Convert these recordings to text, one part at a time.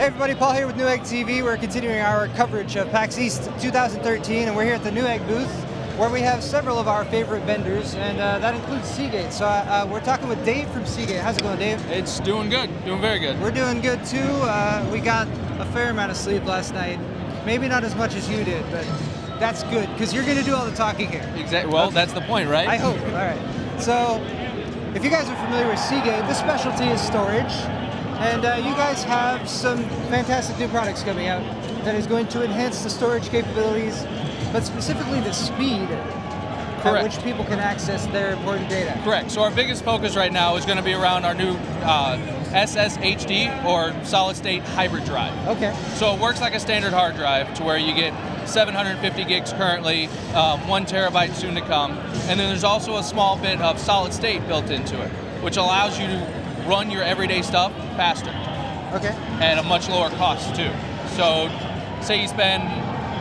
Hey everybody, Paul here with Newegg TV. We're continuing our coverage of PAX East 2013, and we're here at the Newegg booth where we have several of our favorite vendors, and that includes Seagate. So we're talking with Dave from Seagate. How's it going, Dave? It's doing good, doing very good. We're doing good too. We got a fair amount of sleep last night. Maybe not as much as you did, but that's good, because you're going to do all the talking here. Exactly. Well, that's the point, right? I hope. All right. So, if you guys are familiar with Seagate, the specialty is storage. And you guys have some fantastic new products coming out that is going to enhance the storage capabilities, but specifically the speed at which people can access their important data. Correct. So our biggest focus right now is going to be around our new SSHD, or solid state hybrid drive. Okay. So it works like a standard hard drive, to where you get 750 gigs currently, 1 terabyte soon to come, and then there's also a small bit of solid state built into it, which allows you to run your everyday stuff faster. Okay. At a much lower cost too. So say you spend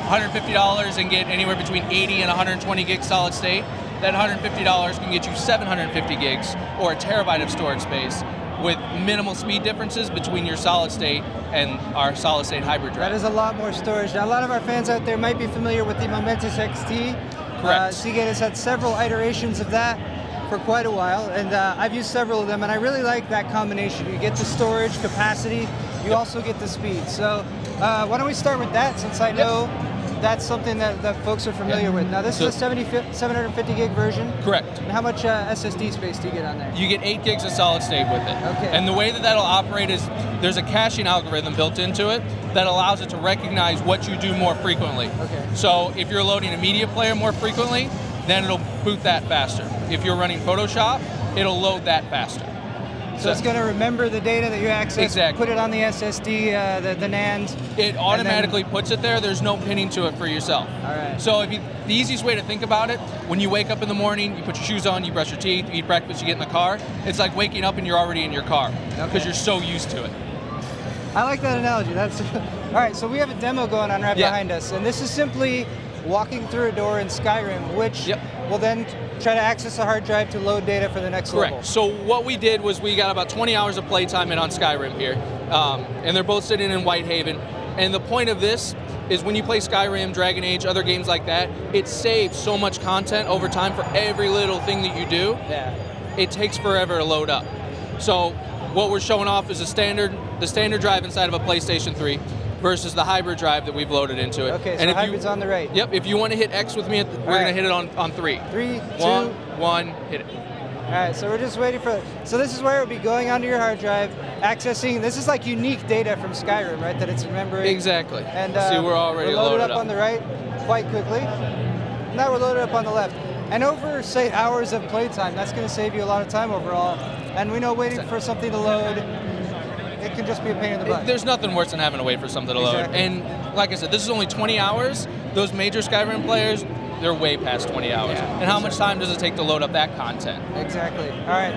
$150 and get anywhere between 80 and 120 gigs solid state, that $150 can get you 750 gigs or a terabyte of storage space with minimal speed differences between your solid state and our solid state hybrid drive. That is a lot more storage. Now, a lot of our fans out there might be familiar with the Momentous XT. Correct. Seagate has had several iterations of that for quite a while, and I've used several of them, and I really like that combination. You get the storage capacity, you also get the speed. So why don't we start with that, since I know that's something that folks are familiar with. Now, this is a 750 gig version. Correct. And how much SSD space do you get on there? You get 8 gigs of solid state with it. Okay. And the way that that'll operate is there's a caching algorithm built into it that allows it to recognize what you do more frequently. Okay. So if you're loading a media player more frequently, then it'll boot that faster. If you're running Photoshop, it'll load that faster. So it's going to remember the data that you access, exactly. Put it on the SSD, the NAND. It automatically puts it there. There's no pinning to it for yourself. All right. So the easiest way to think about it, when you wake up in the morning, you put your shoes on, you brush your teeth, you eat breakfast, you get in the car, it's like waking up and you're already in your car, because you're so used to it. I like that analogy. That's all right, so we have a demo going on right behind us, and this is simply walking through a door in Skyrim, which will then try to access a hard drive to load data for the next level. So what we did was we got about 20 hours of playtime in on Skyrim here, and they're both sitting in Whitehaven. And the point of this is when you play Skyrim, Dragon Age, other games like that, it saves so much content over time for every little thing that you do. Yeah. It takes forever to load up. So what we're showing off is the standard drive inside of a PlayStation 3 versus the hybrid drive that we've loaded into it. Okay, so and hybrid's on the right. Yep, if you want to hit X with me, we're going to hit it on 3. 3, 2, 1, hit it. All right, so we're just waiting for, so this is where it'll be going onto your hard drive, accessing, this is like unique data from Skyrim, right, that it's remembering. Exactly. And see, we're already loaded up on the right quite quickly. Now we're loaded up on the left. And over, say, hours of playtime, that's going to save you a lot of time overall. And we know waiting for something to load, it can just be a pain in the butt. There's nothing worse than having to wait for something to load. And like I said, this is only 20 hours. Those major Skyrim players, they're way past 20 hours. Yeah, and how much time does it take to load up that content? Exactly. All right.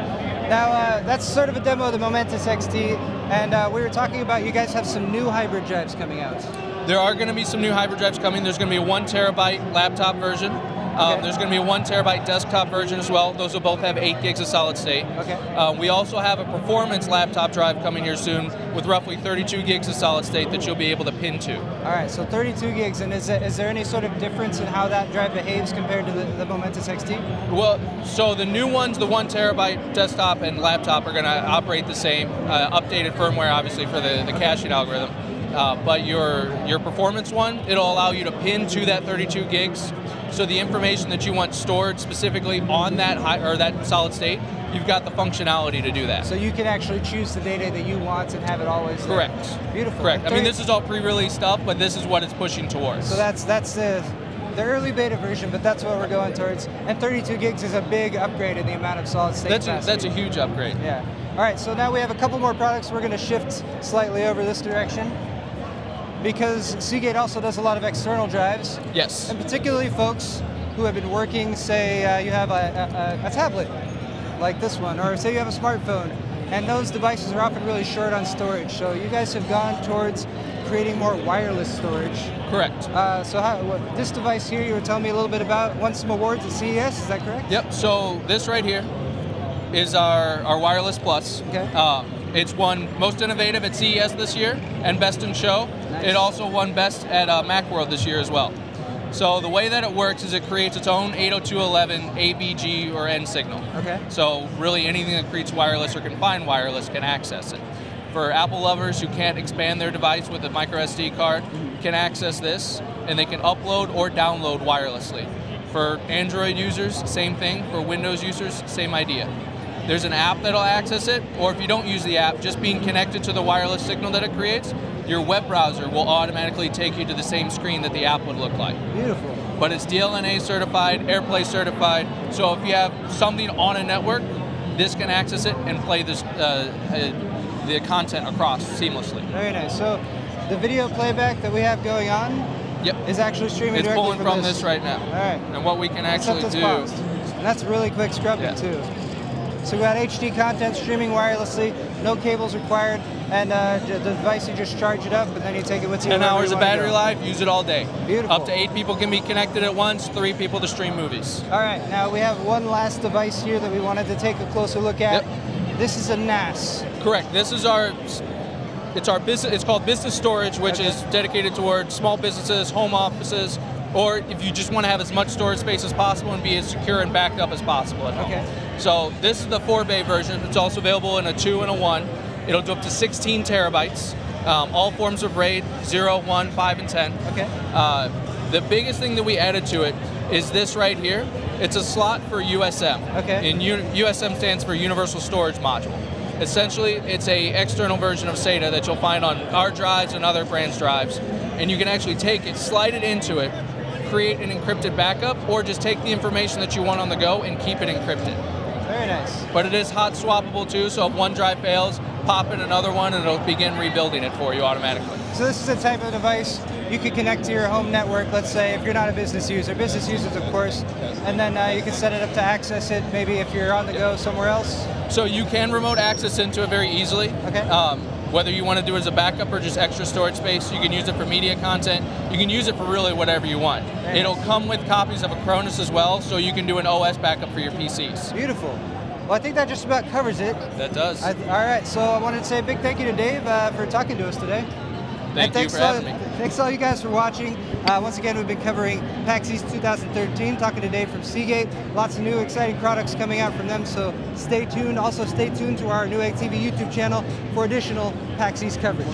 Now, that's sort of a demo of the Momentous XT, and we were talking about you guys have some new hybrid drives coming out. There are going to be some new hybrid drives coming. There's going to be a 1 terabyte laptop version. There's going to be a 1 terabyte desktop version as well. Those will both have 8 gigs of solid state. Okay. We also have a performance laptop drive coming here soon with roughly 32 gigs of solid state that you'll be able to pin to. All right, so 32 gigs, and is there any sort of difference in how that drive behaves compared to the Momentous XT? Well, so the new ones, the 1 terabyte desktop and laptop, are going to operate the same. Updated firmware, obviously, for the caching algorithm. But your performance one, it'll allow you to pin to that 32 gigs. So the information that you want stored specifically on that solid state, you've got the functionality to do that. So you can actually choose the data that you want and have it always there. Correct. Beautiful. Correct. I mean, this is all pre-release stuff, but this is what it's pushing towards. So that's the early beta version, but that's what we're going towards. And 32 gigs is a big upgrade in the amount of solid state capacity. That's a huge upgrade. Yeah. All right, so now we have a couple more products. We're going to shift slightly over this direction, because Seagate also does a lot of external drives. Yes. And particularly folks who have been working, say you have a tablet like this one, or say you have a smartphone, and those devices are often really short on storage. So you guys have gone towards creating more wireless storage. Correct. So this device here, you were telling me a little bit about, won some awards at CES, is that correct? Yep, so this right here is our Wireless Plus. Okay. It's won Most Innovative at CES this year and Best in Show. Nice. It also won Best at Macworld this year as well. So the way that it works is it creates its own 802.11 A, B, G, or N signal. Okay. So really anything that creates wireless or can find wireless can access it. For Apple lovers who can't expand their device with a micro SD card, can access this, and they can upload or download wirelessly. For Android users, same thing. For Windows users, same idea. There's an app that'll access it, or if you don't use the app, just being connected to the wireless signal that it creates, your web browser will automatically take you to the same screen that the app would look like. Beautiful. But it's DLNA certified, AirPlay certified, so if you have something on a network, this can access it and play this, the content across seamlessly. Very nice. So the video playback that we have going on is actually streaming it's directly pulling from this right now. All right. And what we can actually do... And that's really quick scrubbing too. So we got HD content streaming wirelessly, no cables required, and the device, you just charge it up and then you take it with you. 10 hours of battery life, use it all day. Beautiful. Up to 8 people can be connected at once, 3 people to stream movies. All right, now we have one last device here that we wanted to take a closer look at. This is a NAS. Correct. This is our business. It's called business storage, which is dedicated towards small businesses, home offices, or if you just want to have as much storage space as possible and be as secure and backed up as possible at home. Okay. So this is the 4-bay version. It's also available in a 2 and a 1. It'll do up to 16 terabytes, all forms of RAID, 0, 1, 5, and 10. Okay. The biggest thing that we added to it is this right here. It's a slot for USM. Okay. And USM stands for Universal Storage Module. Essentially, it's a external version of SATA that you'll find on our drives and other brands' drives. And you can actually take it, slide it into it, create an encrypted backup, or just take the information that you want on the go and keep it encrypted. Very nice. But it is hot swappable too, so if one drive fails, pop in another one and it'll begin rebuilding it for you automatically. So this is the type of device you could connect to your home network, let's say, if you're not a business user. Business users, of course. And then you can set it up to access it, maybe if you're on the go somewhere else. So you can remote access into it very easily. Okay. Whether you want to do it as a backup or just extra storage space, you can use it for media content. You can use it for really whatever you want. Nice. It'll come with copies of Acronis as well, so you can do an OS backup for your PCs. Beautiful. Well, I think that just about covers it. That does. All right, so I wanted to say a big thank you to Dave for talking to us today. Thank you for having me. Thanks to all you guys for watching. Once again, we've been covering PAX East 2013, talking to Dave from Seagate. Lots of new exciting products coming out from them, so stay tuned. Also, stay tuned to our Newegg TV YouTube channel for additional PAX East coverage.